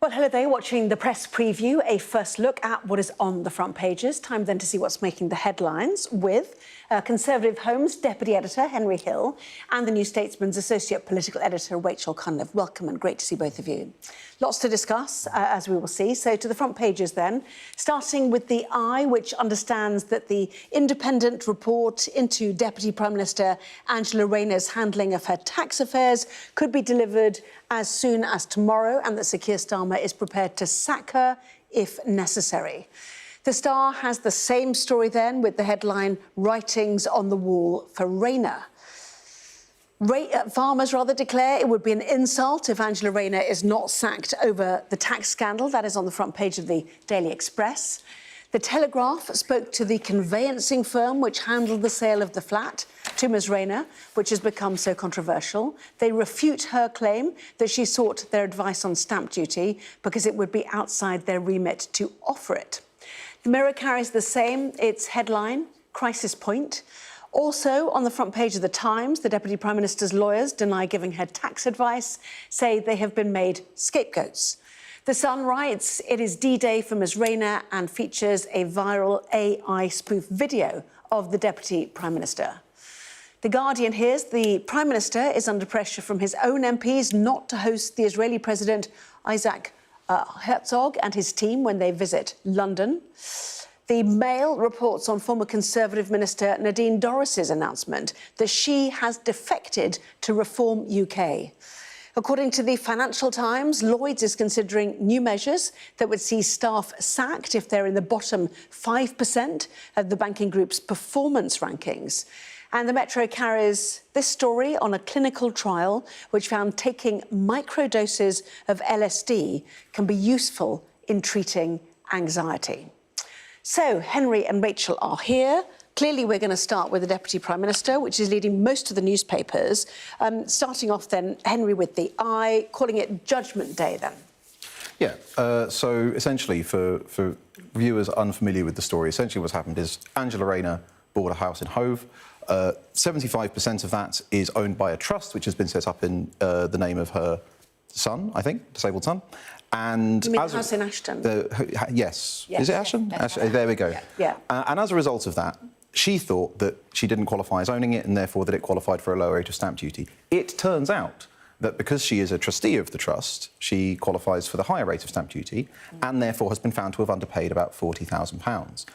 Well, hello there, watching the press preview, a first look at what is on the front pages. Time then to see what's making the headlines with Conservative Home's Deputy Editor, Henry Hill, and the New Statesman's Associate Political Editor, Rachel Cunliffe. Welcome and great to see both of you. Lots to discuss, as we will see. So to the front pages then, starting with the Eye, which understands that the independent report into Deputy Prime Minister Angela Rayner's handling of her tax affairs could be delivered as soon as tomorrow, and that Sir Keir Starmer is prepared to sack her if necessary. The Star has the same story then, with the headline, Writings on the Wall for Rayner. Farmers declare it would be an insult if Angela Rayner is not sacked over the tax scandal. That is on the front page of the Daily Express. The Telegraph spoke to the conveyancing firm which handled the sale of the flat to Ms Rayner, which has become so controversial. They refute her claim that she sought their advice on stamp duty because it would be outside their remit to offer it. The Mirror carries the same, its headline, Crisis Point. Also, on the front page of The Times, the Deputy Prime Minister's lawyers deny giving her tax advice, say they have been made scapegoats. The Sun writes, it is D-Day for Ms Rayner and features a viral AI spoof video of the Deputy Prime Minister. The Guardian hears the Prime Minister is under pressure from his own MPs not to host the Israeli President Isaac Herzog and his team when they visit London. The Mail reports on former Conservative Minister Nadine Dorries' announcement that she has defected to Reform UK. According to the Financial Times, Lloyds is considering new measures that would see staff sacked if they're in the bottom 5% of the banking group's performance rankings. And the Metro carries this story on a clinical trial which found taking microdoses of LSD can be useful in treating anxiety. So, Henry and Rachel are here. Clearly, we're going to start with the Deputy Prime Minister, which is leading most of the newspapers. Starting off then, Henry, with the Eye, calling it Judgment Day then. Yeah, so essentially, for viewers unfamiliar with the story, essentially what's happened is Angela Rayner bought a house in Hove. 75% of that is owned by a trust, which has been set up in the name of her son, I think, disabled son. And you mean the house in Ashton? Yes. Is it Ashton? Ashton? There we go. Yeah. And as a result of that, she thought that she didn't qualify as owning it and therefore that it qualified for a lower rate of stamp duty. It turns out that because she is a trustee of the trust, she qualifies for the higher rate of stamp duty and therefore has been found to have underpaid about £40,000.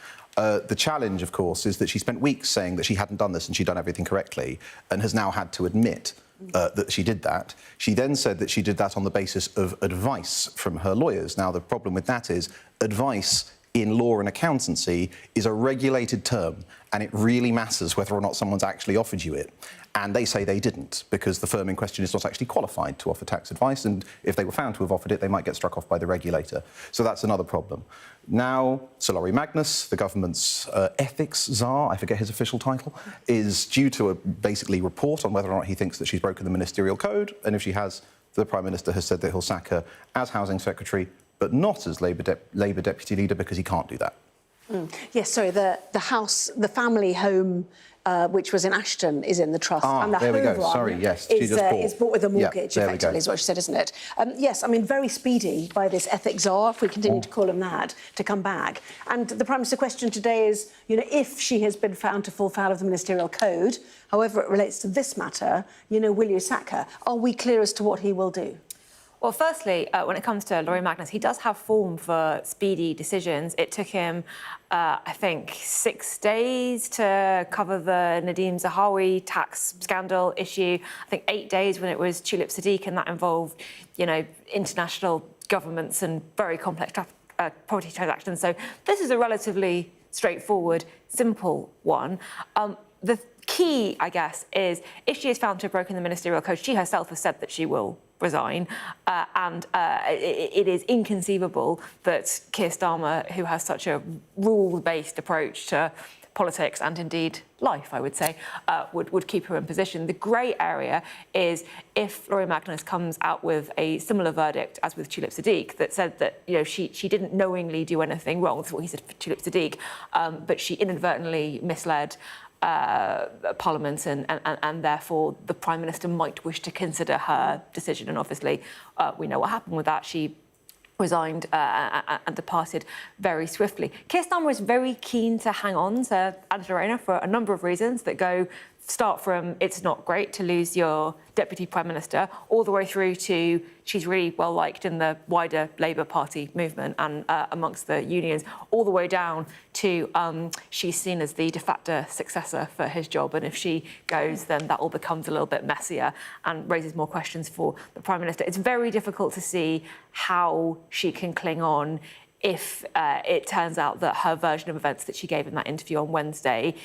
The challenge, of course, is that she spent weeks saying that she hadn't done this and she'd done everything correctly and has now had to admit that she did that. She then said that she did that on the basis of advice from her lawyers. Now, the problem with that is advice in law and accountancy is a regulated term, and it really matters whether or not someone's actually offered you it. And they say they didn't, because the firm in question is not actually qualified to offer tax advice, and if they were found to have offered it, they might get struck off by the regulator. So that's another problem. Now, Sir Lawrie Magnus, the government's ethics czar, I forget his official title, is due to basically report on whether or not he thinks that she's broken the ministerial code, and if she has, the Prime Minister has said that he'll sack her as Housing Secretary, but not as Labour Deputy Leader, because he can't do that. Yes, sorry, the house, the family home, which was in Ashton, is in the trust. And the there we Hove go. one Sorry, yes. is bought with a mortgage, yeah, effectively, is what she said, isn't it? Yes, I mean, very speedy by this ethics czar, if we continue to call him that, to come back. And the Prime Minister's question today is, you know, if she has been found to fall foul of the ministerial code, however it relates to this matter, you know, will you sack her? Are we clear as to what he will do? Well, firstly, when it comes to Lawrie Magnus, he does have form for speedy decisions. It took him, I think, 6 days to cover the Nadeem Zahawi tax scandal issue. I think 8 days when it was Tulip Sadiq, and that involved, you know, international governments and very complex property transactions. So this is a relatively straightforward, simple one. The key, I guess, is if she is found to have broken the ministerial code, she herself has said that she will resign, and it is inconceivable that Keir Starmer, who has such a rule-based approach to politics and indeed life, I would say, would keep her in position. The grey area is if Lawrie Magnus comes out with a similar verdict as with Tulip Sadiq that said that, you know, she didn't knowingly do anything wrong. That's what he said for Tulip Sadiq, but she inadvertently misled Parliament, and therefore the Prime Minister might wish to consider her decision. And obviously, we know what happened with that. She resigned and departed very swiftly. Keir Starmer is very keen to hang on to Angela Rayner for a number of reasons that start from it's not great to lose your Deputy Prime Minister, all the way through to she's really well liked in the wider Labour Party movement and amongst the unions, all the way down to she's seen as the de facto successor for his job, and if she goes, then that all becomes a little bit messier and raises more questions for the Prime Minister. It's very difficult to see how she can cling on if it turns out that her version of events that she gave in that interview on Wednesday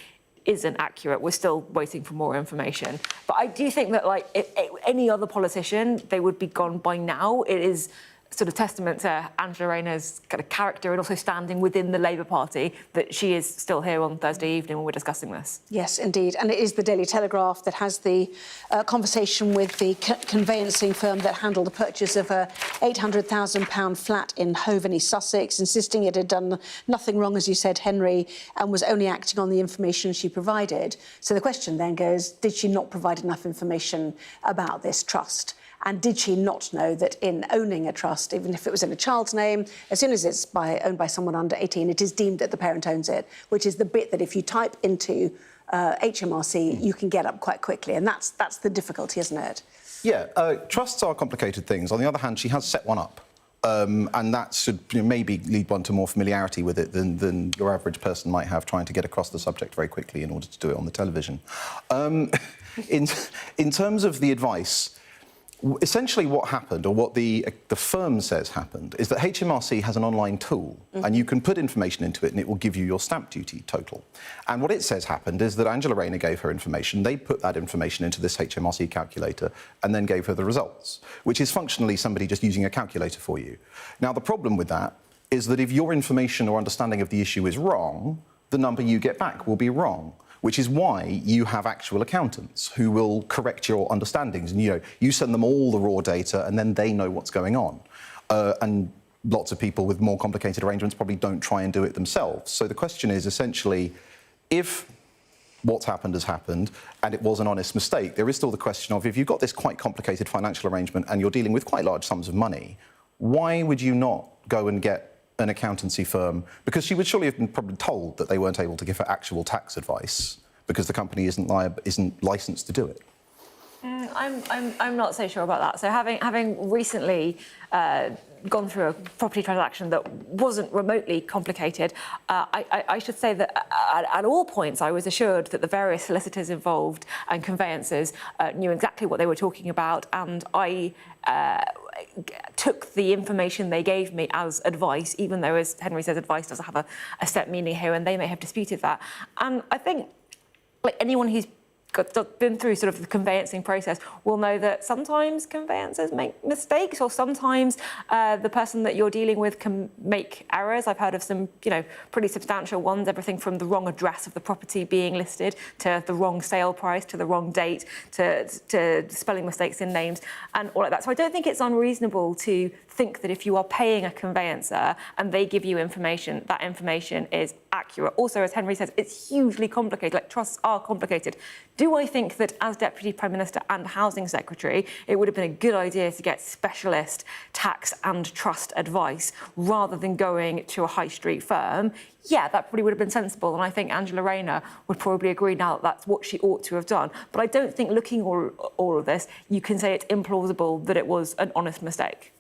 isn't accurate. We're still waiting for more information. But I do think that, like, if any other politician, they would be gone by now. It is sort of testament to Angela Rayner's kind of character and also standing within the Labour Party that she is still here on Thursday evening when we're discussing this. Yes, indeed. And it is the Daily Telegraph that has the conversation with the conveyancing firm that handled the purchase of a £800,000 flat in Hove in East Sussex, insisting it had done nothing wrong, as you said, Henry, and was only acting on the information she provided. So the question then goes, did she not provide enough information about this trust? And did she not know that in owning a trust, even if it was in a child's name, as soon as it's owned by someone under 18, it is deemed that the parent owns it, which is the bit that if you type into HMRC, you can get up quite quickly. And that's the difficulty, isn't it? Yeah, trusts are complicated things. On the other hand, she has set one up. And that should maybe lead one to more familiarity with it than your average person might have trying to get across the subject very quickly in order to do it on the television. In terms of the advice, essentially what happened, or what the firm says happened, is that HMRC has an online tool, and you can put information into it and it will give you your stamp duty total. And what it says happened is that Angela Rayner gave her information, they put that information into this HMRC calculator and then gave her the results, which is functionally somebody just using a calculator for you. Now, the problem with that is that if your information or understanding of the issue is wrong, the number you get back will be wrong, which is why you have actual accountants who will correct your understandings. And, you send them all the raw data and then they know what's going on. And lots of people with more complicated arrangements probably don't try and do it themselves. So the question is essentially, if what's happened has happened and it was an honest mistake, there is still the question of, if you've got this quite complicated financial arrangement and you're dealing with quite large sums of money, why would you not go and get an accountancy firm? Because she would surely have been probably told that they weren't able to give her actual tax advice because the company isn't licensed to do it. I'm not so sure about that. So having recently gone through a property transaction that wasn't remotely complicated, I should say that at all points I was assured that the various solicitors involved and conveyancers knew exactly what they were talking about, and I took the information they gave me as advice, even though, as Henry says, advice doesn't have a set meaning here, and they may have disputed that. And I think, like anyone who's been through sort of the conveyancing process will know that sometimes conveyancers make mistakes, or sometimes the person that you're dealing with can make errors. I've heard of some, pretty substantial ones, everything from the wrong address of the property being listed to the wrong sale price to the wrong date to spelling mistakes in names and all like that. So I don't think it's unreasonable to think that if you are paying a conveyancer and they give you information, that information is accurate. Also, as Henry says, it's hugely complicated. Like, trusts are complicated. Do I think that as Deputy Prime Minister and Housing Secretary, it would have been a good idea to get specialist tax and trust advice rather than going to a high street firm? Yeah, that probably would have been sensible, and I think Angela Rayner would probably agree now that that's what she ought to have done. But I don't think, looking at all of this, you can say it's implausible that it was an honest mistake.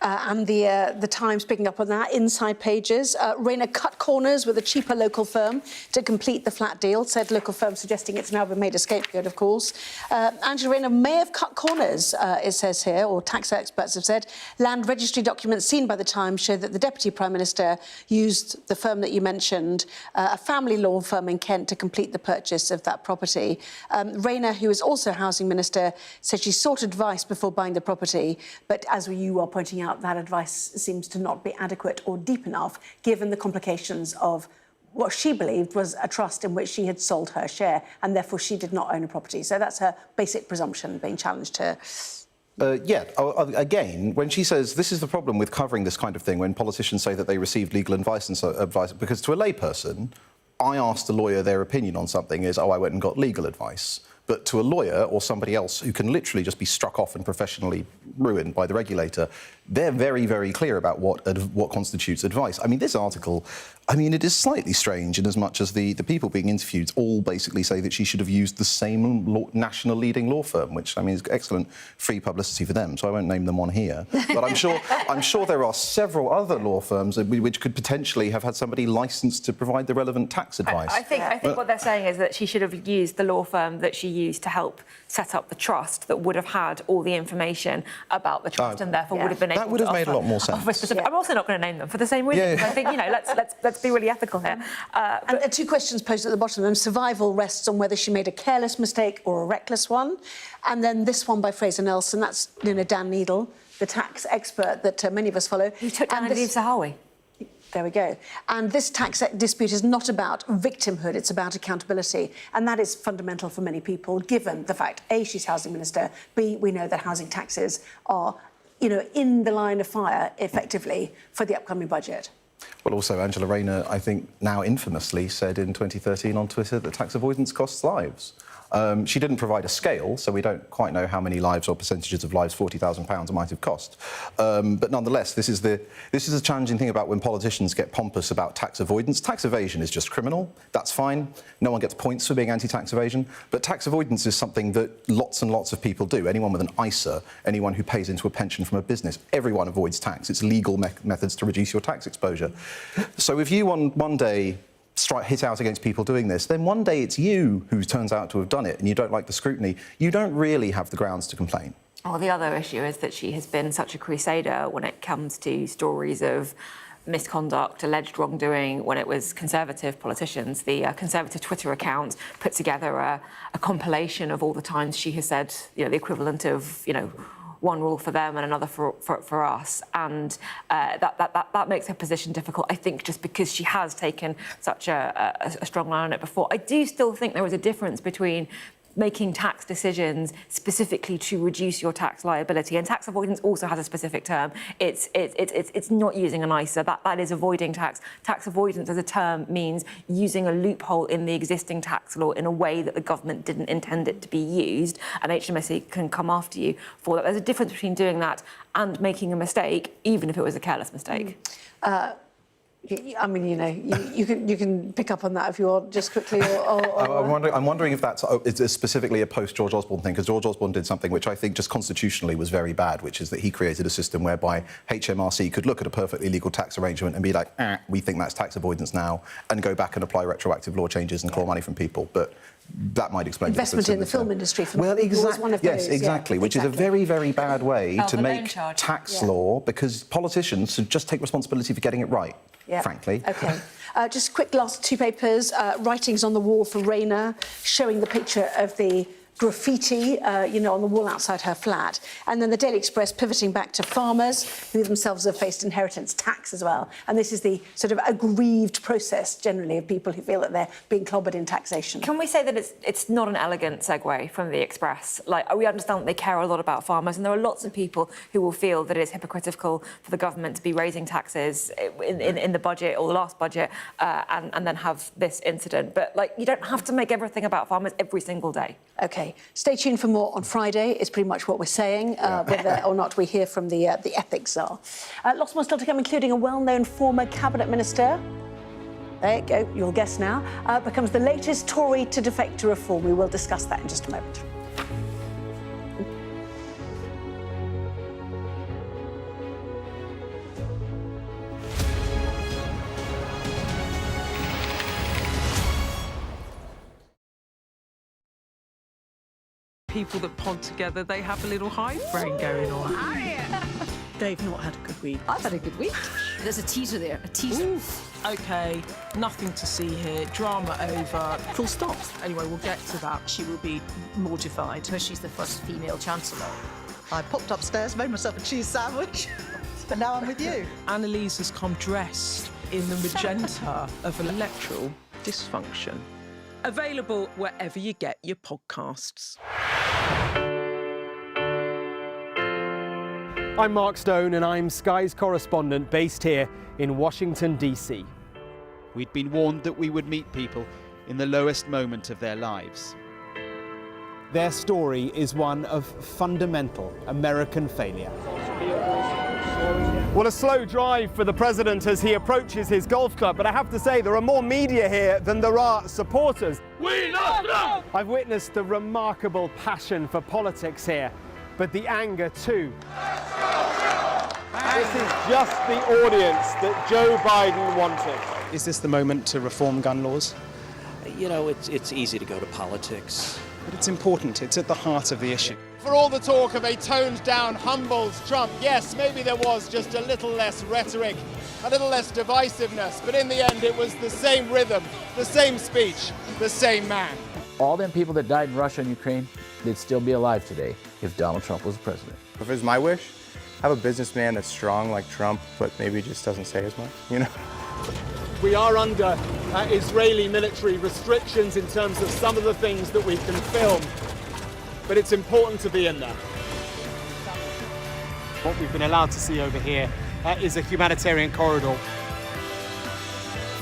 And the Times picking up on that, inside pages. Rayner cut corners with a cheaper local firm to complete the flat deal, said local firm, suggesting it's now been made a scapegoat, of course. Angela Rayner may have cut corners, it says here, or tax experts have said. Land registry documents seen by the Times show that the Deputy Prime Minister used the firm that you mentioned, a family law firm in Kent, to complete the purchase of that property. Rayner, who is also Housing Minister, said she sought advice before buying the property, but as you are pointing out, that advice seems to not be adequate or deep enough, given the complications of what she believed was a trust in which she had sold her share, and therefore she did not own a property. So that's her basic presumption being challenged here. Again, when she says this is the problem with covering this kind of thing, when politicians say that they received legal advice, because to a layperson, I asked a lawyer their opinion on something is, oh, I went and got legal advice. But to a lawyer or somebody else who can literally just be struck off and professionally ruined by the regulator, they're very, very clear about what constitutes advice. I mean, this article, it is slightly strange in as much as the people being interviewed all basically say that she should have used the same national leading law firm, which, is excellent free publicity for them, so I won't name them on here. But I'm sure there are several other law firms which could potentially have had somebody licensed to provide the relevant tax advice. I think what they're saying is that she should have used the law firm that she used to help set up the trust that would have had all the information about the trust and therefore would have been able that would have made a lot more sense. I'm also not going to name them for the same reason. I think, let's be really ethical here. And two questions posted at the bottom of them. Survival rests on whether she made a careless mistake or a reckless one. And then this one by Fraser Nelson, that's Dan Needle, the tax expert that many of us follow. He took down Nadine Dorries. There we go. And this tax dispute is not about victimhood, it's about accountability. And that is fundamental for many people, given the fact, A, she's housing minister, B, we know that housing taxes are, in the line of fire, effectively, for the upcoming budget. Well, also, Angela Rayner, I think, now infamously said in 2013 on Twitter that tax avoidance costs lives. She didn't provide a scale, so we don't quite know how many lives or percentages of lives £40,000 might have cost. But nonetheless, this is a challenging thing about when politicians get pompous about tax avoidance. Tax evasion is just criminal. That's fine. No one gets points for being anti-tax evasion. But tax avoidance is something that lots and lots of people do. Anyone with an ISA, anyone who pays into a pension from a business, everyone avoids tax. It's legal methods to reduce your tax exposure. So if you one day hit out against people doing this, then one day it's you who turns out to have done it and you don't like the scrutiny, you don't really have the grounds to complain. Well, the other issue is that she has been such a crusader when it comes to stories of misconduct, alleged wrongdoing, when it was Conservative politicians. The Conservative Twitter account put together a compilation of all the times she has said, the equivalent of, one rule for them and another for us, and that makes her position difficult, I think, just because she has taken such a strong line on it before. I do still think there is a difference between making tax decisions specifically to reduce your tax liability, and tax avoidance also has a specific term. It's not using an ISA. That is avoiding tax. Tax avoidance as a term means using a loophole in the existing tax law in a way that the government didn't intend it to be used, and HMRC can come after you for that. There's a difference between doing that and making a mistake, even if it was a careless mistake. You can pick up on that if you want, just quickly. I'm wondering if that's specifically a post-George Osborne thing, because George Osborne did something which I think just constitutionally was very bad, which is that he created a system whereby HMRC could look at a perfectly legal tax arrangement and be like, we think that's tax avoidance now, and go back and apply retroactive law changes and claw money from people. But that might explain investment in the film industry. Yes, exactly. Which is a very, very bad way to make tax law, because politicians should just take responsibility for getting it right. Frankly. OK. Just quick last two papers. Writings on the wall for Rayner, showing the picture of the graffiti, on the wall outside her flat. And then the Daily Express pivoting back to farmers, who themselves have faced inheritance tax as well. And this is the sort of aggrieved process, generally, of people who feel that they're being clobbered in taxation. Can we say that it's not an elegant segue from the Express? We understand that they care a lot about farmers, and there are lots of people who will feel that it is hypocritical for the government to be raising taxes in the budget or the last budget and then have this incident. But, you don't have to make everything about farmers every single day. OK. Stay tuned for more on Friday, is pretty much what we're saying, whether or not we hear from the ethics czar. Lots more still to come, including a well-known former cabinet minister. There you go, you'll guess now. Becomes the latest Tory to defect to reform. We will discuss that in just a moment. People that pod together, they have a little hive brain going on. They've not had a good week. I've had a good week. There's a teaser there, a teaser. OK, nothing to see here. Drama over. Full stop. Anyway, we'll get to that. She will be mortified. Because she's the first female chancellor. I popped upstairs, made myself a cheese sandwich, but now I'm with you. Annalise has come dressed in the magenta of electoral dysfunction. Available wherever you get your podcasts. I'm Mark Stone and I'm Sky's correspondent based here in Washington, D.C. We'd been warned that we would meet people in the lowest moment of their lives. Their story is one of fundamental American failure. Well, a slow drive for the president as he approaches his golf club, but I have to say there are more media here than there are supporters. We love Trump! I've witnessed the remarkable passion for politics here, but the anger too. This is just the audience that Joe Biden wanted. Is this the moment to reform gun laws? You know, it's easy to go to politics. But it's important, it's at the heart of the issue. For all the talk of a toned-down, humbled Trump, yes, maybe there was just a little less rhetoric, a little less divisiveness, but in the end it was the same rhythm, the same speech, the same man. All them people that died in Russia and Ukraine, they'd still be alive today if Donald Trump was president. If it was my wish, have a businessman that's strong like Trump, but maybe just doesn't say as much, you know? We are under Israeli military restrictions in terms of some of the things that we can film, but it's important to be in there. What we've been allowed to see over here is a humanitarian corridor.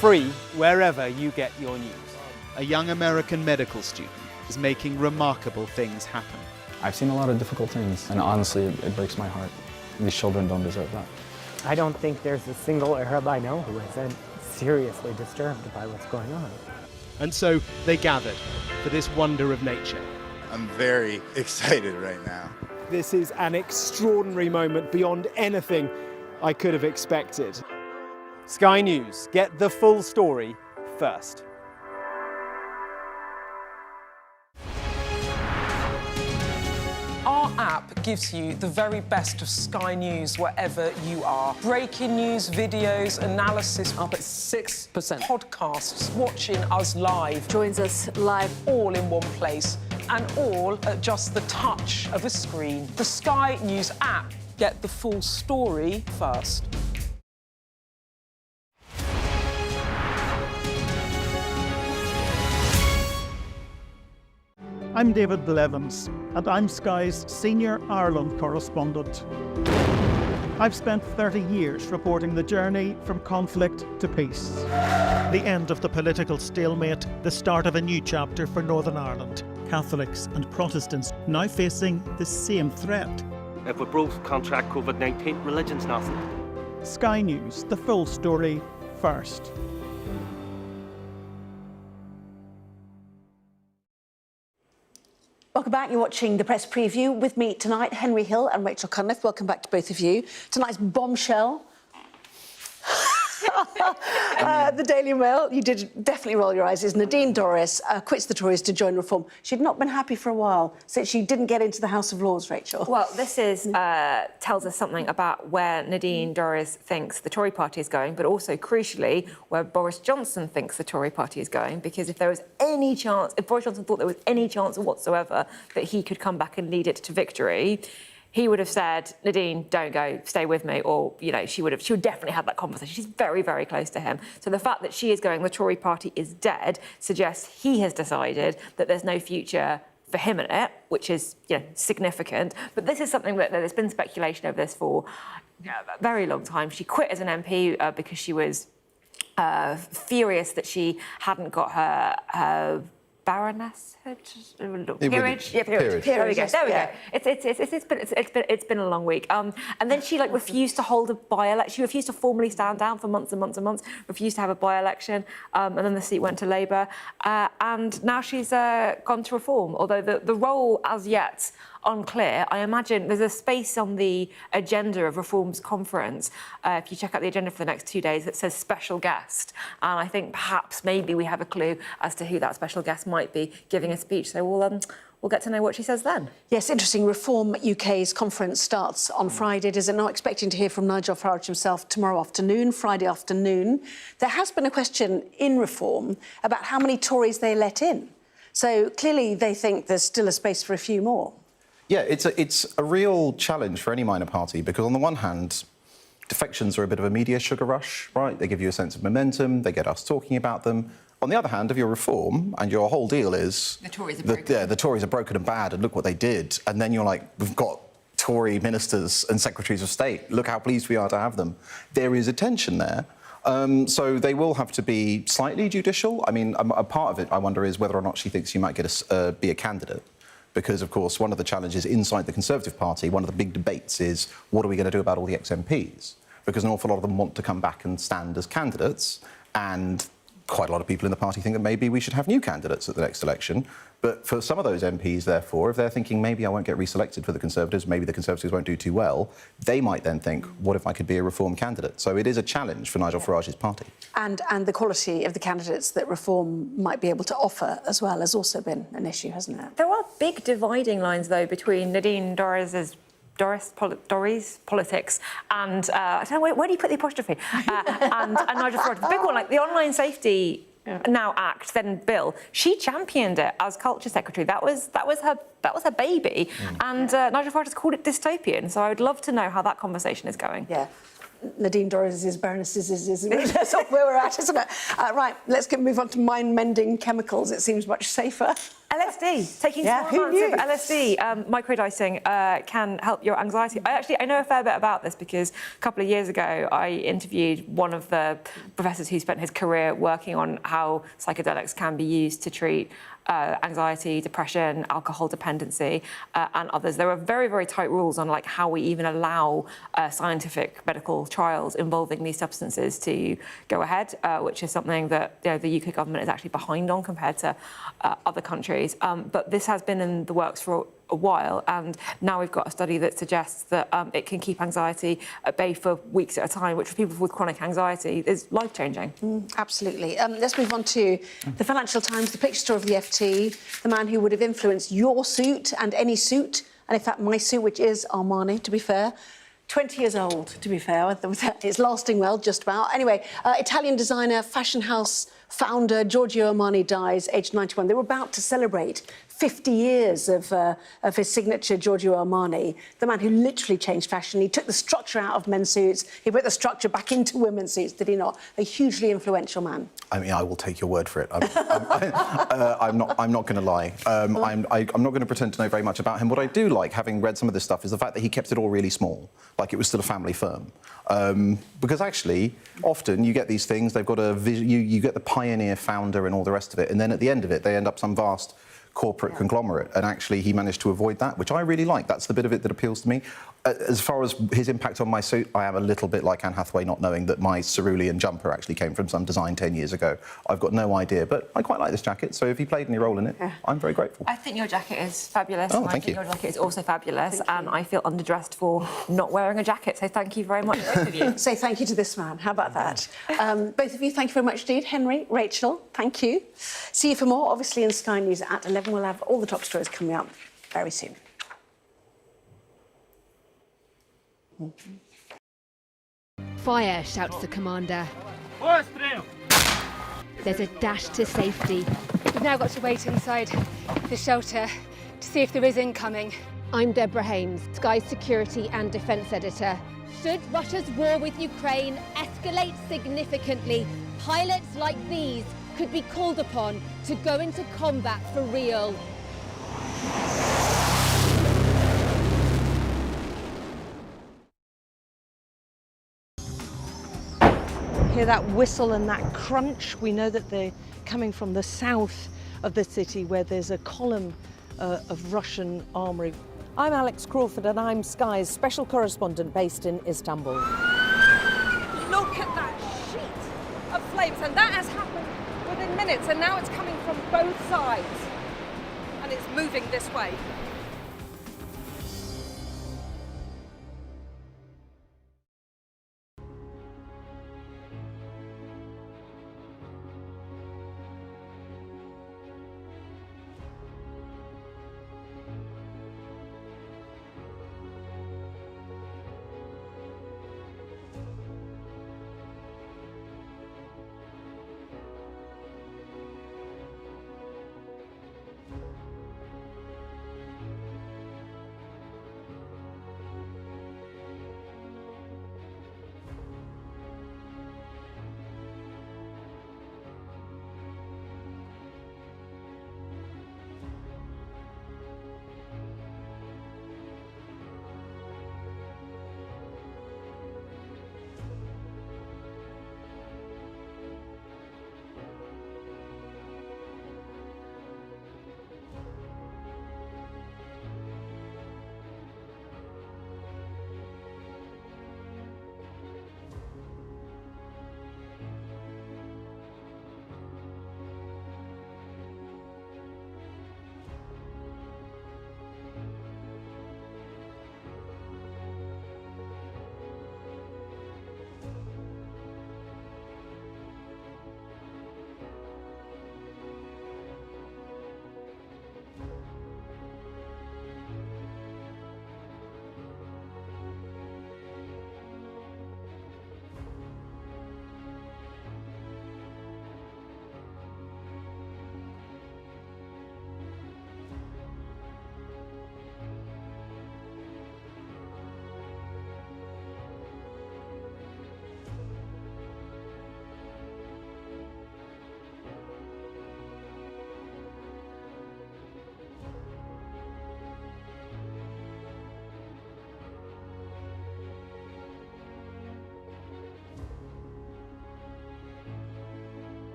Free wherever you get your news. A young American medical student is making remarkable things happen. I've seen a lot of difficult things, and honestly, it breaks my heart. These children don't deserve that. I don't think there's a single Arab I know who isn't seriously disturbed by what's going on. And so they gathered for this wonder of nature. I'm very excited right now. This is an extraordinary moment beyond anything I could have expected. Sky News, get the full story first. Our app gives you the very best of Sky News wherever you are. Breaking news, videos, analysis up at 6%. Podcasts, watching us live. Joins us live. All in one place and all at just the touch of a screen. The Sky News app. Get the full story first. I'm David Blevins, and I'm Sky's senior Ireland correspondent. I've spent 30 years reporting the journey from conflict to peace. The end of the political stalemate, the start of a new chapter for Northern Ireland. Catholics and Protestants now facing the same threat. If we both contract COVID-19, religion's nothing. Sky News, the full story first. Welcome back. You're watching the press preview with me tonight, Henry Hill and Rachel Cunliffe. Welcome back to both of you. Tonight's bombshell. The Daily Mail, you did definitely roll your eyes, is Nadine Dorries quits the Tories to join Reform. She'd not been happy for a while since she didn't get into the House of Lords, Rachel. Well, this is tells us something about where Nadine Dorries thinks the Tory party is going, but also, crucially, where Boris Johnson thinks the Tory party is going, because if there was any chance, if Boris Johnson thought there was any chance whatsoever that he could come back and lead it to victory, he would have said, Nadine, don't go, stay with me, or, you know, she would definitely have that conversation. She's very, very close to him. So the fact that she is going, the Tory party is dead, suggests he has decided that there's no future for him in it, which is, you know, significant. But this is something that there's been speculation over this for a very long time. She quit as an MP because she was furious that she hadn't got her baroness. Peerage. Yeah, peerage. There we go. There we go. It's been a long week. And then she refused to hold a by-election. She refused to formally stand down for months and months and months. Refused to have a by-election. And then the seat went to Labour. And now she's gone to Reform. Although the role as yet unclear. I imagine there's a space on the agenda of Reform's conference. If you check out the agenda for the next 2 days, that says special guest. And I think perhaps maybe we have a clue as to who that special guest might be giving a speech. So we'll get to know what she says then. Yes, interesting. Reform UK's conference starts on Friday. Is it not expecting to hear from Nigel Farage himself tomorrow afternoon, Friday afternoon? There has been a question in Reform about how many Tories they let in. So clearly they think there's still a space for a few more. Yeah, it's a real challenge for any minor party because, on the one hand, defections are a bit of a media sugar rush, right? They give you a sense of momentum, they get us talking about them. On the other hand, if you're Reform and your whole deal is... The Tories are broken. The Tories are broken and bad and look what they did, and then you're like, we've got Tory ministers and secretaries of state, look how pleased we are to have them. There is a tension there. So they will have to be slightly judicial. I mean, a part of it, I wonder, is whether or not she thinks she might be a candidate. because, of course, one of the challenges inside the Conservative Party, one of the big debates is, what are we going to do about all the ex-MPs? Because an awful lot of them want to come back and stand as candidates, and quite a lot of people in the party think that maybe we should have new candidates at the next election. But for some of those MPs, therefore, if they're thinking maybe I won't get reselected for the Conservatives, maybe the Conservatives won't do too well, they might then think, what if I could be a Reform candidate? So it is a challenge for Nigel Farage's party. And the quality of the candidates that Reform might be able to offer as well has also been an issue, hasn't it? There are big dividing lines, though, between Nadine Dorries' politics and I don't know, where do you put the apostrophe? And Nigel Farage. The big one, like the Online Safety Now Act, then bill. She championed it as Culture Secretary. That was her baby, and Nigel Farage has called it dystopian. So I would love to know how that conversation is going. Yeah. Nadine Dorries' Baroness is that's where we're at, isn't it? Right, let's move on to mind-mending chemicals. It seems much safer. LSD, taking small amounts of LSD, microdosing, can help your anxiety. I know a fair bit about this because a couple of years ago I interviewed one of the professors who spent his career working on how psychedelics can be used to treat anxiety, depression, alcohol dependency, and others. There are very, very tight rules on like how we even allow scientific medical trials involving these substances to go ahead, which is something that the UK government is actually behind on compared to other countries. But this has been in the works for a while, and now we've got a study that suggests that it can keep anxiety at bay for weeks at a time, which for people with chronic anxiety is life-changing. Absolutely. Let's move on to the Financial Times, the picture of the FT, the man who would have influenced your suit and any suit, and in fact my suit, which is Armani, to be fair. 20 years old, to be fair. It's lasting well, just about. Anyway, Italian designer, fashion house founder Giorgio Armani dies, aged 91. They were about to celebrate 50 years of his signature, Giorgio Armani, the man who literally changed fashion. He took the structure out of men's suits. He put the structure back into women's suits, did he not? A hugely influential man. I mean, I will take your word for it. I'm not going to lie. I'm not going to pretend to know very much about him. What I do like, having read some of this stuff, is the fact that he kept it all really small, like it was still a family firm. Because actually, often you get these things, they've got a vision, you get the pioneer founder and all the rest of it, and then at the end of it, they end up some vast corporate conglomerate, and actually he managed to avoid that, which I really like. That's the bit of it that appeals to me. As far as his impact on my suit, I am a little bit like Anne Hathaway, not knowing that my cerulean jumper actually came from some design 10 years ago. I've got no idea, but I quite like this jacket, so if he played any role in it, I'm very grateful. I think your jacket is fabulous. Oh, thank you. Your jacket is also fabulous, and I feel underdressed for not wearing a jacket, so thank you very much, both of you. Say thank you to this man. How about that? Both of you, thank you very much indeed. Henry, Rachel, thank you. See you for more, obviously, in Sky News at 11. We'll have all the top stories coming up very soon. Fire, shouts the commander. There's a dash to safety. We've now got to wait inside the shelter to see if there is incoming. I'm Deborah Hames, Sky's security and defence editor. Should Russia's war with Ukraine escalate significantly, pilots like these could be called upon to go into combat for real. Hear that whistle and that crunch? We know that they're coming from the south of the city where there's a column of Russian armoury. I'm Alex Crawford and I'm Sky's special correspondent based in Istanbul. Look at that sheet of flames, and that has happened within minutes, and now it's coming from both sides, and it's moving this way.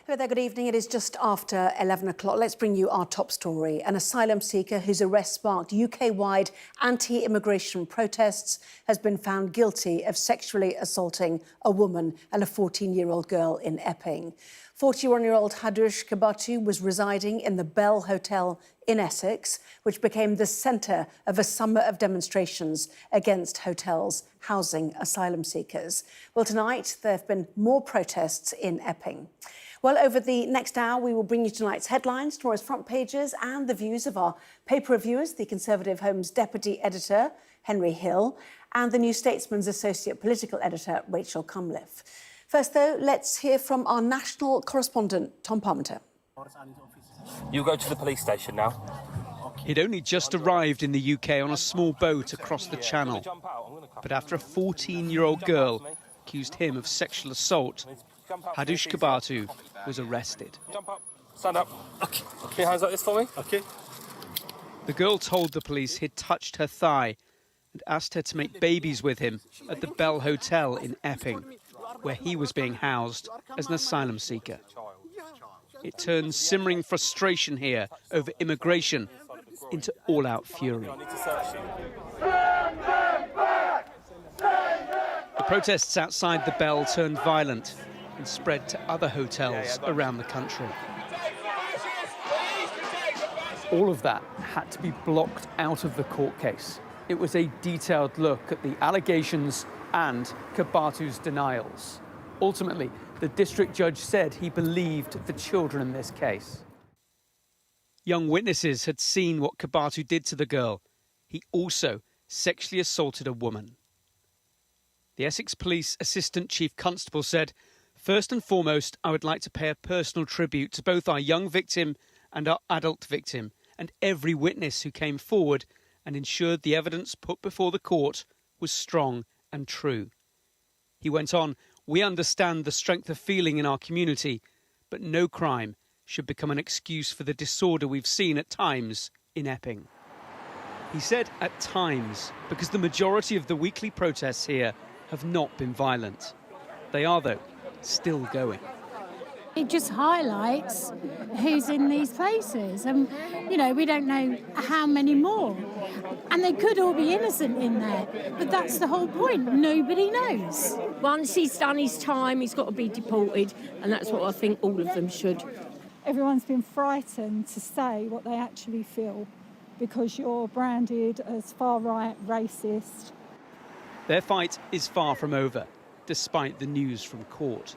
Hello there, good evening. It is just after 11 o'clock. Let's bring you our top story. An asylum seeker whose arrest sparked UK-wide anti-immigration protests has been found guilty of sexually assaulting a woman and a 14-year-old girl in Epping. 41-year-old Hadush Kabatu was residing in the Bell Hotel in Essex, which became the centre of a summer of demonstrations against hotels housing asylum seekers. Well, tonight there have been more protests in Epping. Well, over the next hour, we will bring you tonight's headlines, tomorrow's front pages and the views of our paper reviewers, the Conservative Home's deputy editor, Henry Hill, and the New Statesman's associate political editor, Rachel Cunliffe. First, though, let's hear from our national correspondent, Tom Parmenter. You go to the police station now. He'd only just arrived in the UK on a small boat across the channel. But after a 14-year-old girl accused him of sexual assault, Hadush Kabatu was arrested. Jump up. Stand up. Okay. Put your hands like this for me. Okay. The girl told the police he'd touched her thigh and asked her to make babies with him at the Bell Hotel in Epping, where he was being housed as an asylum seeker. It turns simmering frustration here over immigration into all-out fury. The protests outside the Bell turned violent and spread to other hotels around the country. All of that had to be blocked out of the court case. It was a detailed look at the allegations and Kabatu's denials. Ultimately, the district judge said he believed the children in this case. Young witnesses had seen what Kabatu did to the girl. He also sexually assaulted a woman. The Essex Police Assistant Chief Constable said, "First and foremost, I would like to pay a personal tribute to both our young victim and our adult victim and every witness who came forward and ensured the evidence put before the court was strong and true." He went on, "We understand the strength of feeling in our community, but no crime should become an excuse for the disorder we've seen at times in Epping." He said at times because the majority of the weekly protests here have not been violent. They are, though, still going. It just highlights who's in these places, and we don't know how many more, and they could all be innocent in there, but that's the whole point. Nobody knows. Once he's done his time, he's got to be deported, and that's what I think all of them should. Everyone's been frightened to say what they actually feel because you're branded as far-right, racist. Their fight is far from over, despite the news from court.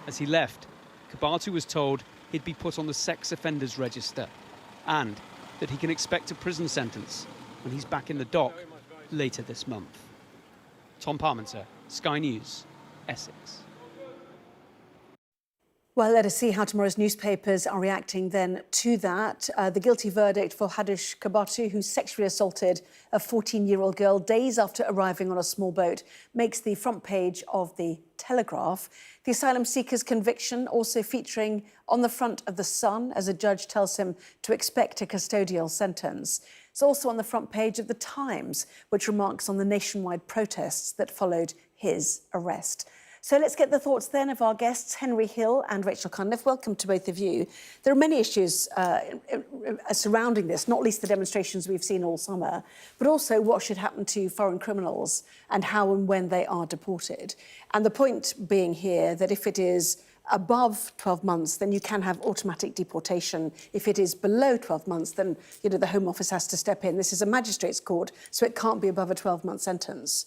As he left, Kabatu was told he'd be put on the sex offenders register and that he can expect a prison sentence when he's back in the dock later this month. Tom Parmenter, Sky News, Essex. Well, let us see how tomorrow's newspapers are reacting then to that. The guilty verdict for Hadush Kabatu, who sexually assaulted a 14-year-old girl days after arriving on a small boat, makes the front page of the Telegraph. The asylum seeker's conviction also featuring on the front of the Sun as a judge tells him to expect a custodial sentence. It's also on the front page of the Times, which remarks on the nationwide protests that followed his arrest. So let's get the thoughts then of our guests, Henry Hill and Rachel Cunliffe. Welcome to both of you. There are many issues surrounding this, not least the demonstrations we've seen all summer, but also what should happen to foreign criminals and how and when they are deported. And the point being here that if it is above 12 months, then you can have automatic deportation. If it is below 12 months, then the Home Office has to step in. This is a magistrate's court, so it can't be above a 12-month sentence.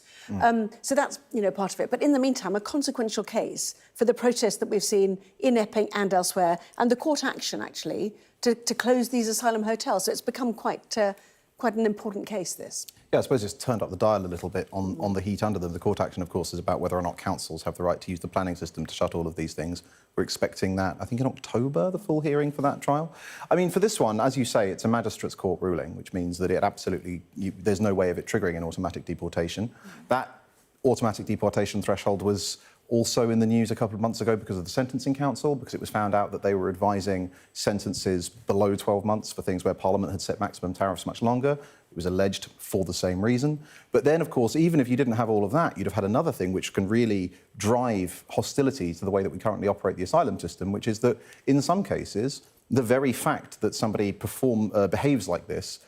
So that's part of it. But in the meantime, a consequential case for the protests that we've seen in Epping and elsewhere, and the court action actually to close these asylum hotels. So it's become quite an important case, this. Yeah, I suppose it's turned up the dial a little bit on the heat under them. The court action, of course, is about whether or not councils have the right to use the planning system to shut all of these things. We're expecting that, I think, in October, the full hearing for that trial. I mean, for this one, as you say, it's a magistrate's court ruling, which means that it absolutely, there's no way of it triggering an automatic deportation. That automatic deportation threshold was also in the news a couple of months ago because of the Sentencing Council, because it was found out that they were advising sentences below 12 months for things where Parliament had set maximum tariffs much longer. It was alleged for the same reason. But then, of course, even if you didn't have all of that, you'd have had another thing which can really drive hostility to the way that we currently operate the asylum system, which is that in some cases, the very fact that somebody behaves like this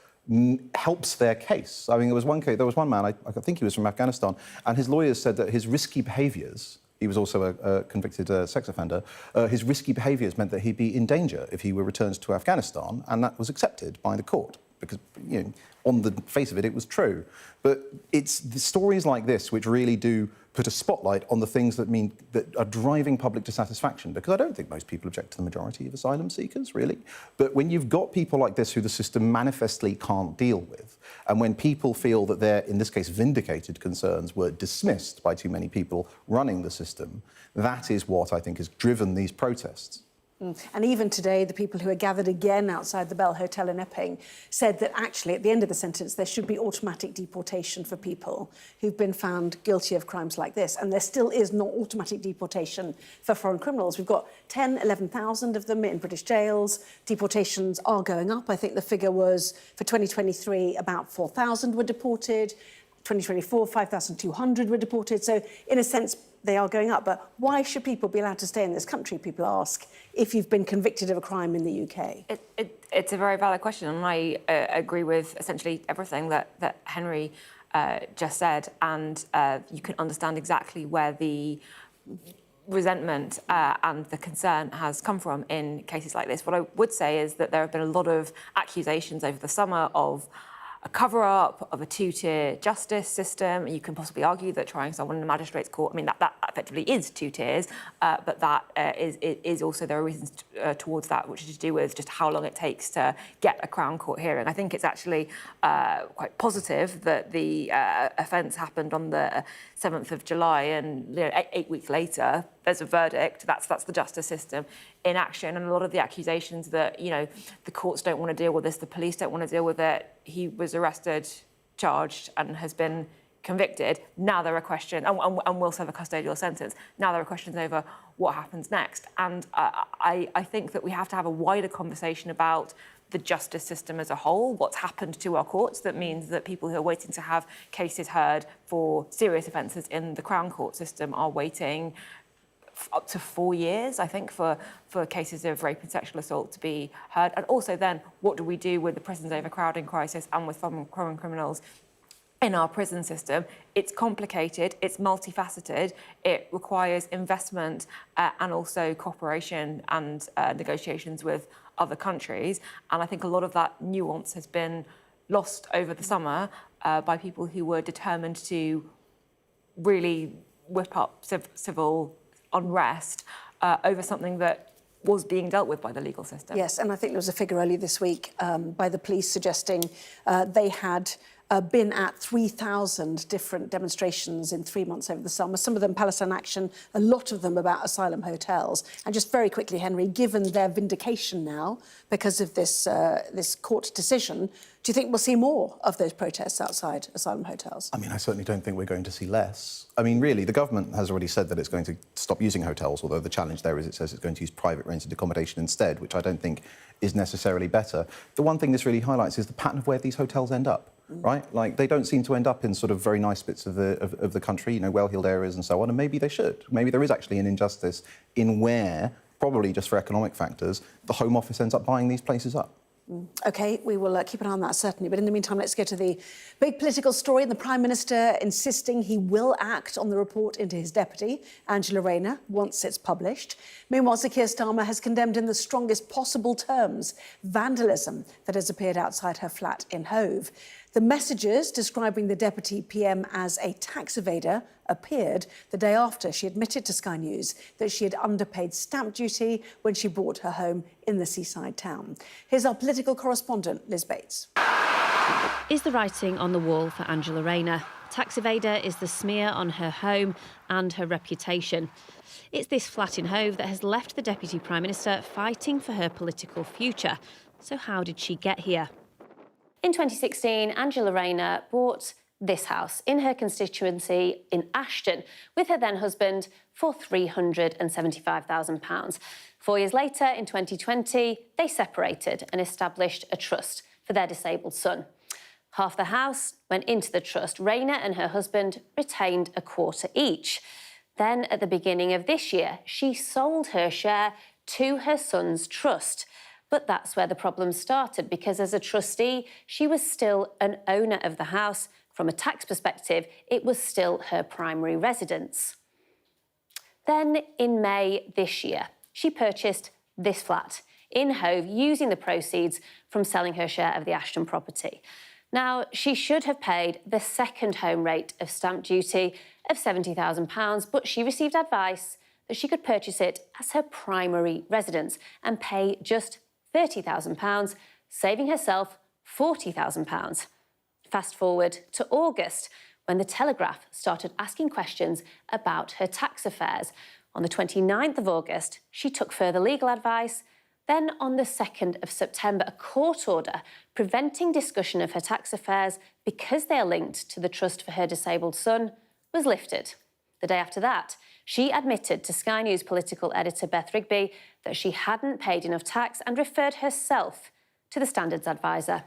helps their case. I mean, there was one man, I think he was from Afghanistan, and his lawyers said that his risky behaviours, he was also a convicted sex offender, his risky behaviours meant that he'd be in danger if he were returned to Afghanistan, and that was accepted by the court, because, you know, on the face of it, it was true. But it's the stories like this which really do put a spotlight on the things that are driving public dissatisfaction, because I don't think most people object to the majority of asylum seekers, really. But when you've got people like this who the system manifestly can't deal with, and when people feel that their, in this case, vindicated concerns were dismissed by too many people running the system, that is what I think has driven these protests. And even today, the people who are gathered again outside the Bell Hotel in Epping said that actually, at the end of the sentence, there should be automatic deportation for people who've been found guilty of crimes like this. And there still is not automatic deportation for foreign criminals. We've got 11,000 of them in British jails. Deportations are going up. I think the figure was, for 2023, about 4,000 were deported. 2024, 5,200 were deported. So, in a sense, they are going up. But why should people be allowed to stay in this country, people ask, if you've been convicted of a crime in the UK? It's a very valid question, and I agree with essentially everything that Henry just said, and you can understand exactly where the resentment and the concern has come from in cases like this. What I would say is that there have been a lot of accusations over the summer of a cover-up, of a two-tier justice system. You can possibly argue that trying someone in a magistrate's court, I mean, that effectively is two tiers, but that is also, there are reasons towards that, which is to do with just how long it takes to get a Crown Court hearing. I think it's actually quite positive that the offence happened on the 7th of July, and 8 weeks later, there's a verdict. That's the justice system in action. And a lot of the accusations that, the courts don't want to deal with this, the police don't want to deal with it. He was arrested, charged, and has been convicted. Now there are questions, and will serve a custodial sentence. Now there are questions over what happens next. And I think that we have to have a wider conversation about the justice system as a whole, what's happened to our courts that means that people who are waiting to have cases heard for serious offences in the Crown Court system are waiting up to 4 years, I think, for cases of rape and sexual assault to be heard. And also then, what do we do with the prisons overcrowding crisis and with foreign criminals in our prison system? It's complicated, it's multifaceted, it requires investment and also cooperation and negotiations with other countries. And I think a lot of that nuance has been lost over the summer by people who were determined to really whip up civil unrest over something that was being dealt with by the legal system. Yes, and I think there was a figure earlier this week by the police suggesting they had been at 3,000 different demonstrations in 3 months over the summer, some of them Palestine Action, a lot of them about asylum hotels. And just very quickly, Henry, given their vindication now because of this court decision, do you think we'll see more of those protests outside asylum hotels? I mean, I certainly don't think we're going to see less. I mean, really, the government has already said that it's going to stop using hotels, although the challenge there is it says it's going to use private rented accommodation instead, which I don't think is necessarily better. The one thing this really highlights is the pattern of where these hotels end up. Right? Like, they don't seem to end up in sort of very nice bits of the country, well-heeled areas and so on, and maybe they should. Maybe there is actually an injustice in where, probably just for economic factors, the Home Office ends up buying these places up. OK, we will keep an eye on that, certainly. But in the meantime, let's go to the big political story. The Prime Minister insisting he will act on the report into his deputy, Angela Rayner, once it's published. Meanwhile, Sir Keir Starmer has condemned in the strongest possible terms vandalism that has appeared outside her flat in Hove. The messages describing the Deputy PM as a tax evader appeared the day after she admitted to Sky News that she had underpaid stamp duty when she bought her home in the seaside town. Here's our political correspondent, Liz Bates. Is the writing on the wall for Angela Rayner? Tax evader is the smear on her home and her reputation. It's this flat in Hove that has left the Deputy Prime Minister fighting for her political future. So how did she get here? In 2016, Angela Rayner bought this house in her constituency in Ashton with her then husband for £375,000. 4 years later, in 2020, they separated and established a trust for their disabled son. Half the house went into the trust. Rayner and her husband retained a quarter each. Then, at the beginning of this year, she sold her share to her son's trust. But that's where the problem started, because as a trustee, she was still an owner of the house. From a tax perspective, it was still her primary residence. Then, in May this year, she purchased this flat in Hove using the proceeds from selling her share of the Ashton property. Now, she should have paid the second home rate of stamp duty of £70,000, but she received advice that she could purchase it as her primary residence and pay just £30,000, saving herself £40,000. Fast forward to August, when the Telegraph started asking questions about her tax affairs. On the 29th of August, she took further legal advice. Then, on the 2nd of September, a court order preventing discussion of her tax affairs because they are linked to the trust for her disabled son was lifted. The day after that, she admitted to Sky News political editor Beth Rigby that she hadn't paid enough tax and referred herself to the Standards Advisor.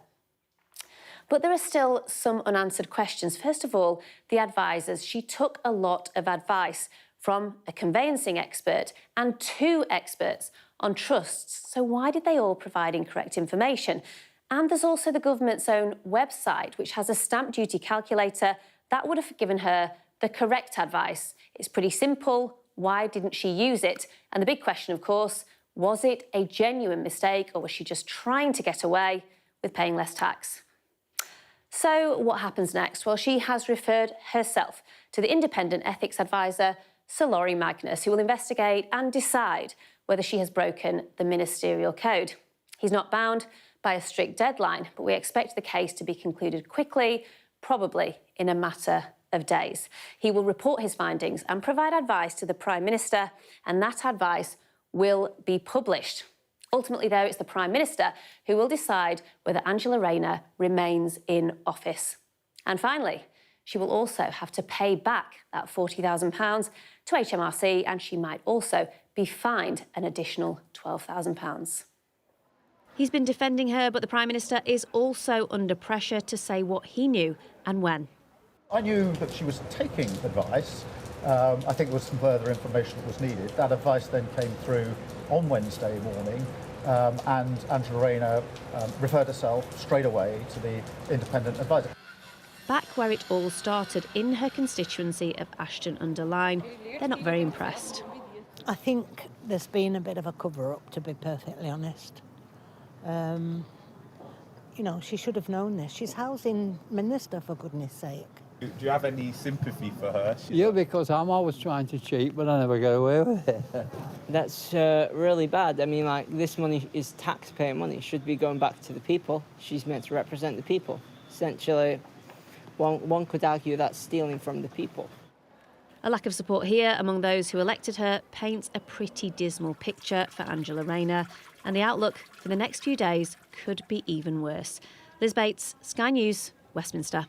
But there are still some unanswered questions. First of all, the advisors. She took a lot of advice from a conveyancing expert and 2 experts on trusts. So why did they all provide incorrect information? And there's also the government's own website, which has a stamp duty calculator that would have given her the correct advice. It's pretty simple. Why didn't she use it? And the big question, of course, was it a genuine mistake, or was she just trying to get away with paying less tax? So what happens next? Well, she has referred herself to the independent ethics advisor, Sir Laurie Magnus, who will investigate and decide whether she has broken the ministerial code. He's not bound by a strict deadline, but we expect the case to be concluded quickly, probably in a matter of days. He will report his findings and provide advice to the Prime Minister, and that advice will be published. Ultimately, though, it's the Prime Minister who will decide whether Angela Rayner remains in office. And finally, she will also have to pay back that £40,000 to HMRC, and she might also be fined an additional £12,000. He's been defending her, but the Prime Minister is also under pressure to say what he knew and when. I knew that she was taking advice. I think there was some further information that was needed. That advice then came through on Wednesday morning, and Angela Rayner referred herself straight away to the independent advisor. Back where it all started, in her constituency of Ashton-under-Lyne, they're not very impressed. I think there's been a bit of a cover-up, to be perfectly honest. You know, she should have known this. She's housing minister, for goodness sake. Do you have any sympathy for her? Yeah, because I'm always trying to cheat, but I never get away with it. That's really bad. I mean, like, this money is taxpayer money. It should be going back to the people. She's meant to represent the people. Essentially, one could argue that's stealing from the people. A lack of support here among those who elected her paints a pretty dismal picture for Angela Rayner, and the outlook for the next few days could be even worse. Liz Bates, Sky News, Westminster.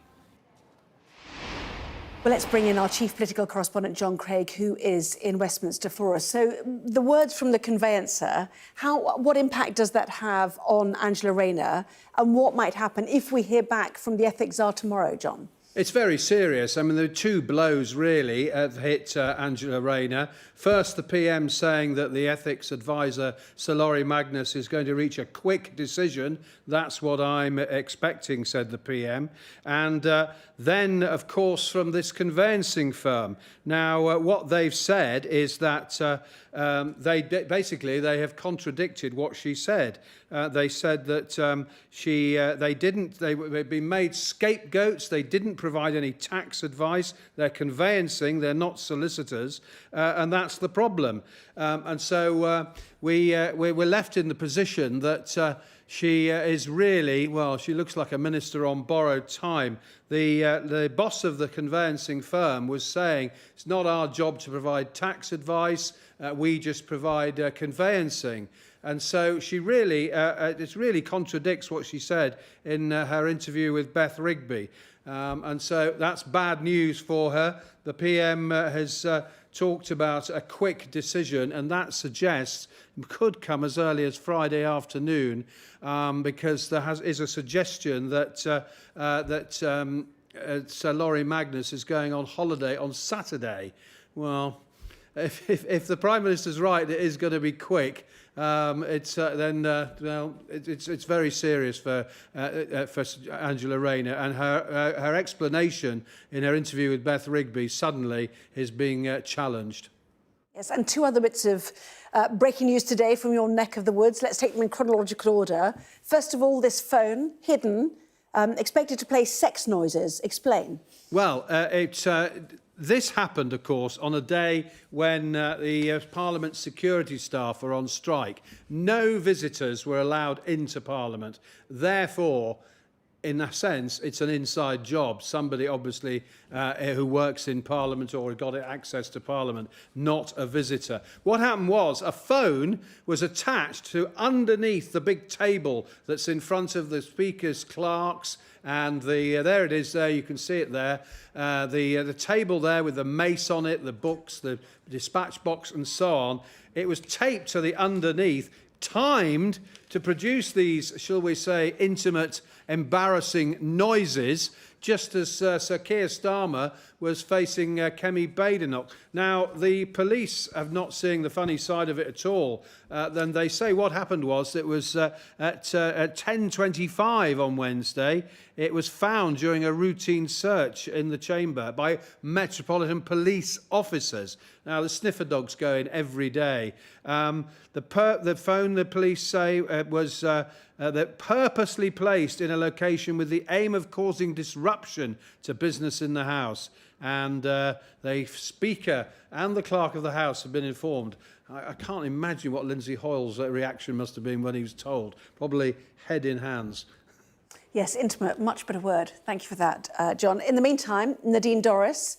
Well, let's bring in our chief political correspondent, John Craig, who is in Westminster for us. So the words from the conveyancer, what impact does that have on Angela Rayner, and what might happen if we hear back from the ethics czar tomorrow, John? It's very serious. I mean, there are 2 blows, really, that hit Angela Rayner. First, the PM saying that the ethics advisor, Sir Laurie Magnus, is going to reach a quick decision. That's what I'm expecting, said the PM. And then, of course, from this conveyancing firm. Now, what they've said is that they have contradicted what she said. They said that they've been made scapegoats. They didn't provide any tax advice. They're conveyancing. They're not solicitors, and that's the problem. And so we're left in the position that she is really, well, she looks like a minister on borrowed time. The boss of the conveyancing firm was saying it's not our job to provide tax advice. We just provide conveyancing. And so she really, it really contradicts what she said in her interview with Beth Rigby. And so that's bad news for her. The PM has talked about a quick decision, and that suggests could come as early as Friday afternoon, because there is a suggestion that Sir Laurie Magnus is going on holiday on Saturday. Well, if the Prime Minister's right, it is going to be quick. It's very serious for Angela Rayner, and her explanation in her interview with Beth Rigby suddenly is being challenged. Yes, and two other bits of breaking news today from your neck of the woods. Let's take them in chronological order. First of all, this phone, hidden, expected to play sex noises. Explain. Well, this happened, of course, on a day when the Parliament security staff were on strike. No visitors were allowed into Parliament. Therefore, in a sense, it's an inside job. Somebody, obviously, who works in Parliament or got access to Parliament, not a visitor. What happened was a phone was attached to underneath the big table that's in front of the Speaker's clerks, and there it is there, you can see it there. The table there with the mace on it, the books, the dispatch box and so on. It was taped to the underneath, timed to produce these, shall we say, intimate, embarrassing noises, just as Sir Keir Starmer was facing Kemi Badenoch. Now, the police have not seen the funny side of it at all. Then they say what happened was it was at 10:25 on Wednesday. It was found during a routine search in the chamber by Metropolitan Police officers. Now, the sniffer dogs go in every day. The phone, the police say, was purposely placed in a location with the aim of causing disruption to business in the House. And the Speaker and the Clerk of the House have been informed. I can't imagine what Lindsay Hoyle's reaction must have been when he was told. Probably head in hands. Yes, intimate, much better word. Thank you for that, John. In the meantime, Nadine Dorries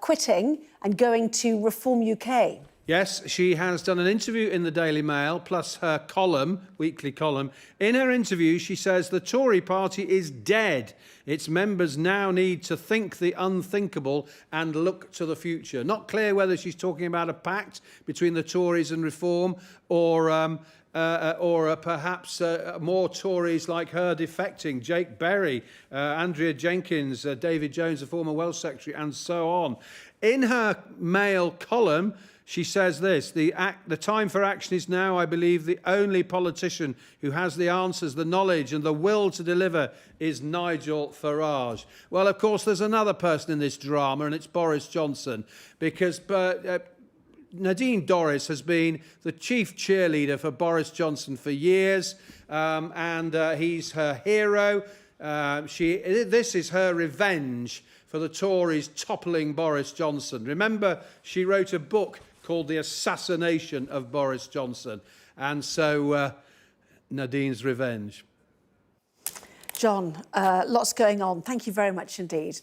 quitting and going to Reform UK. Yes, she has done an interview in the Daily Mail, plus her column, weekly column. In her interview, she says the Tory party is dead. Its members now need to think the unthinkable and look to the future. Not clear whether she's talking about a pact between the Tories and Reform, or perhaps more Tories like her defecting, Jake Berry, Andrea Jenkins, David Jones, the former Welsh Secretary, and so on. In her Mail column, she says this: the time for action is now. I believe the only politician who has the answers, the knowledge and the will to deliver is Nigel Farage. Well, of course, there's another person in this drama, and it's Boris Johnson, because Nadine Dorries has been the chief cheerleader for Boris Johnson for years, and he's her hero. This is her revenge for the Tories toppling Boris Johnson. Remember, she wrote a book called The Assassination of Boris Johnson. And so, Nadine's revenge. John, lots going on. Thank you very much indeed.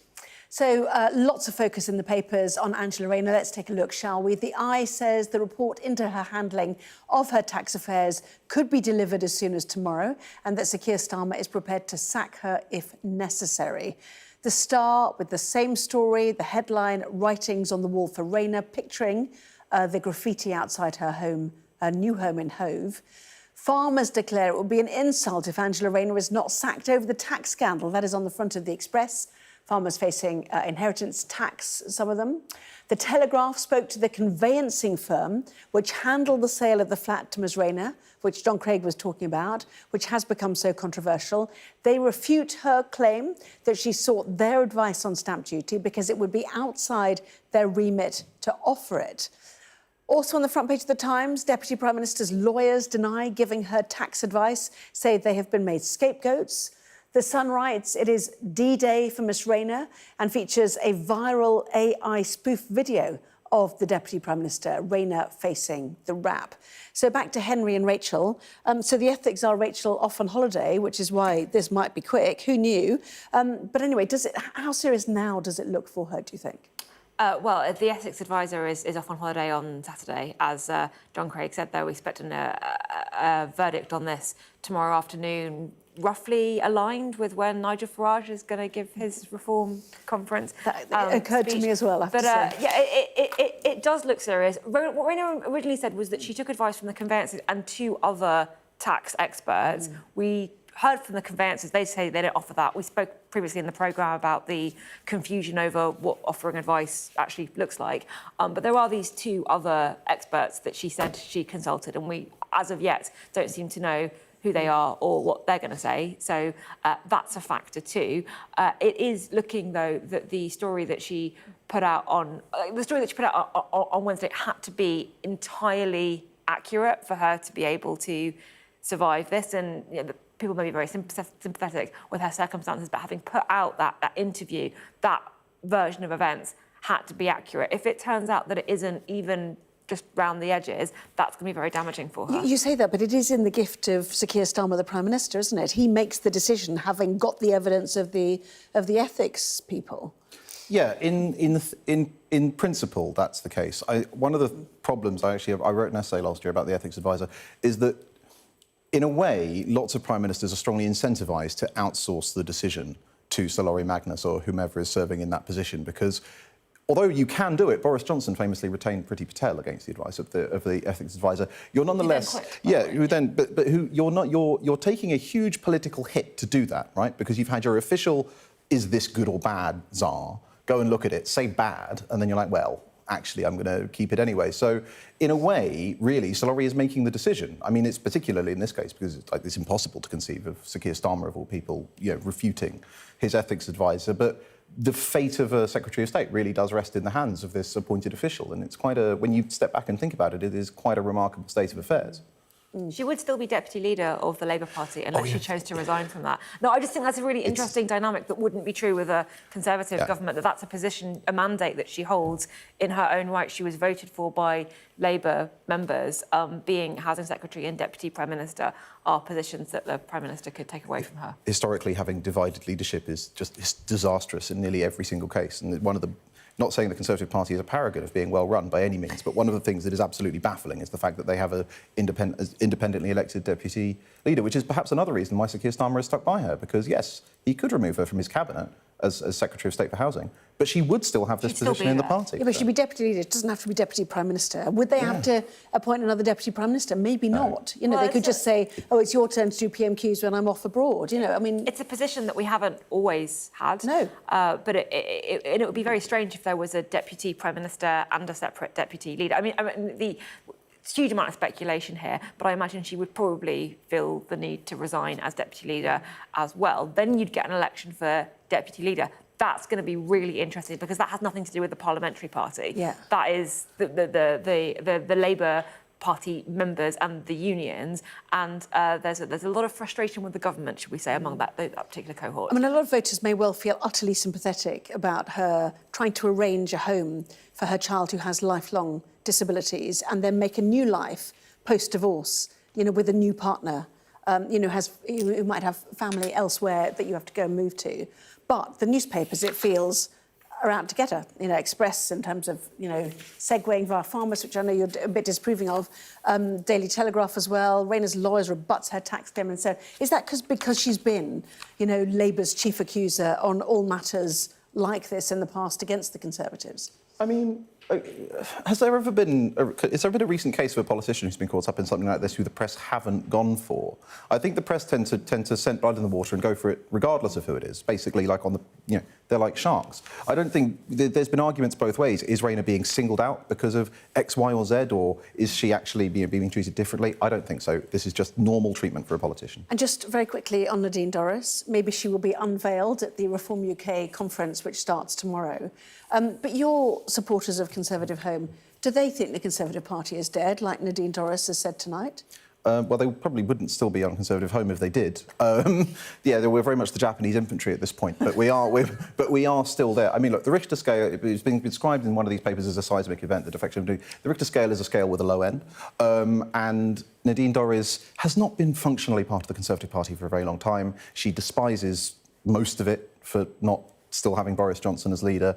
So, lots of focus in the papers on Angela Rayner. Let's take a look, shall we? The Eye says the report into her handling of her tax affairs could be delivered as soon as tomorrow, and that Sir Keir Starmer is prepared to sack her if necessary. The Star, with the same story, the headline, writings on the wall for Rayner, picturing the graffiti outside her home, her new home in Hove. Farmers declare it would be an insult if Angela Rayner is not sacked over the tax scandal. That is on the front of the Express. Farmers facing inheritance tax, some of them. The Telegraph spoke to the conveyancing firm which handled the sale of the flat to Ms Rayner, which John Craig was talking about, which has become so controversial. They refute her claim that she sought their advice on stamp duty because it would be outside their remit to offer it. Also on the front page of the Times, Deputy Prime Minister's lawyers deny giving her tax advice, say they have been made scapegoats. The Sun writes it is D-Day for Miss Rayner and features a viral AI spoof video of the Deputy Prime Minister, Rayner, facing the rap. So back to Henry and Rachel. So the ethics are Rachel off on holiday, which is why this might be quick. Who knew? But anyway, how serious now does it look for her, do you think? Well, the ethics advisor is off on holiday on Saturday. As John Craig said, though, we expect a verdict on this tomorrow afternoon. roughly aligned with when Nigel Farage is going to give his reform conference. That occurred to me as well, I have to say. Yeah, it does look serious. What Rayner originally said was that she took advice from the conveyancers and 2 other tax experts. We heard from the conveyancers, they say they don't offer that. We spoke previously in the programme about the confusion over what offering advice actually looks like. But there are these 2 other experts that she said she consulted, and we, as of yet, don't seem to know who they are or what they're going to say. So that's a factor too. It is looking, though, that the story that she put out on Wednesday had to be entirely accurate for her to be able to survive this. And people may be very sympathetic with her circumstances, but having put out that interview, that version of events had to be accurate. If it turns out that it isn't even just round the edges, that's going to be very damaging for her. You say that, but it is in the gift of Sir Keir Starmer, the Prime Minister, isn't it? He makes the decision, having got the evidence of the ethics people. Yeah, in principle, that's the case. One of the problems I wrote an essay last year about the ethics advisor is that, in a way, lots of Prime Ministers are strongly incentivised to outsource the decision to Sir Lawrie Magnus or whomever is serving in that position, because although you can do it, Boris Johnson famously retained Priti Patel against the advice of the ethics advisor. You're nonetheless, you're taking a huge political hit to do that, right? Because you've had your official, is this good or bad, czar, go and look at it, say bad, and then you're like, well, actually, I'm going to keep it anyway. So, in a way, really, Sir Lawrie is making the decision. I mean, it's particularly in this case because it's impossible to conceive of Sir Keir Starmer, of all people, refuting his ethics advisor. But the fate of a Secretary of State really does rest in the hands of this appointed official, and it's when you step back and think about it, it is quite a remarkable state of affairs. She would still be deputy leader of the Labour Party unless she chose to resign from that. No, I just think that's a really interesting dynamic that wouldn't be true with a Conservative government, that's a position, a mandate that she holds in her own right. She was voted for by Labour members. Being Housing Secretary and Deputy Prime Minister are positions that the Prime Minister could take away from her. Historically, having divided leadership is disastrous in nearly every single case. And one of the, not saying the Conservative Party is a paragon of being well run by any means, but one of the things that is absolutely baffling is the fact that they have an independently elected deputy leader, which is perhaps another reason why Sir Keir Starmer is stuck by her, because yes, he could remove her from his cabinet as Secretary of State for Housing, but she would still have this position in the party. Yeah, but she'd be deputy leader. It doesn't have to be deputy prime minister. Would they have to appoint another deputy prime minister? Maybe not. They could just say, "Oh, it's your turn to do PMQs when I'm off abroad." I mean, it's a position that we haven't always had. No, but it would be very strange if there was a deputy prime minister and a separate deputy leader. I mean the huge amount of speculation here, but I imagine she would probably feel the need to resign as deputy leader as well. Then you'd get an election for deputy leader. That's going to be really interesting because that has nothing to do with the parliamentary party. Yeah. That is the Labour Party members and the unions, and there's a lot of frustration with the government, should we say, among that particular cohort. I mean, a lot of voters may well feel utterly sympathetic about her trying to arrange a home for her child who has lifelong disabilities and then make a new life post-divorce, with a new partner, who might have family elsewhere that you have to go and move to. But the newspapers, it feels, are out to get her. Express in terms of, segueing via farmers, which I know you're a bit disapproving of. Daily Telegraph as well. Rayner's lawyers rebuts her tax claim and said, is that because she's been, Labour's chief accuser on all matters like this in the past against the Conservatives? I mean, has there been a recent case of a politician who's been caught up in something like this who the press haven't gone for? I think the press tend to scent blood in the water and go for it regardless of who it is. Basically, like they're like sharks. I don't think there's been arguments both ways. Is Rayner being singled out because of X, Y, or Z, or is she actually being treated differently? I don't think so. This is just normal treatment for a politician. And just very quickly on Nadine Dorries, maybe she will be unveiled at the Reform UK conference, which starts tomorrow. But your supporters of Conservative Home, do they think the Conservative Party is dead, like Nadine Dorries has said tonight? Well, they probably wouldn't still be on Conservative Home if they did. We're very much the Japanese infantry at this point, but we are still there. I mean, look, the Richter scale, it's been described in one of these papers as a seismic event, the defection of the Richter scale is a scale with a low end, and Nadine Dorries has not been functionally part of the Conservative Party for a very long time. She despises most of it for not still having Boris Johnson as leader.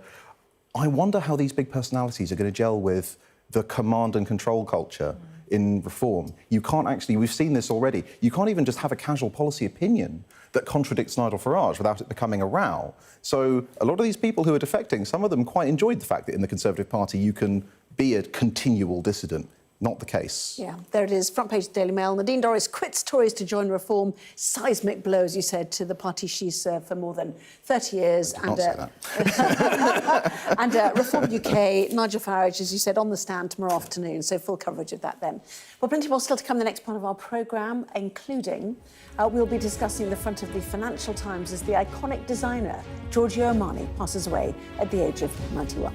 I wonder how these big personalities are going to gel with the command and control culture in reform. You can't actually, we've seen this already, you can't even just have a casual policy opinion that contradicts Nigel Farage without it becoming a row. So a lot of these people who are defecting, some of them quite enjoyed the fact that in the Conservative Party you can be a continual dissident. Not the case. Yeah, there it is, front page of the Daily Mail. Nadine Dorries quits Tories to join Reform. Seismic blow, as you said, to the party she served for more than 30 years. I did not say that. And Reform UK, Nigel Farage, as you said, on the stand tomorrow afternoon, so full coverage of that then. Well, plenty more still to come in the next part of our programme, including we'll be discussing the front of the Financial Times as the iconic designer, Giorgio Armani, passes away at the age of 91.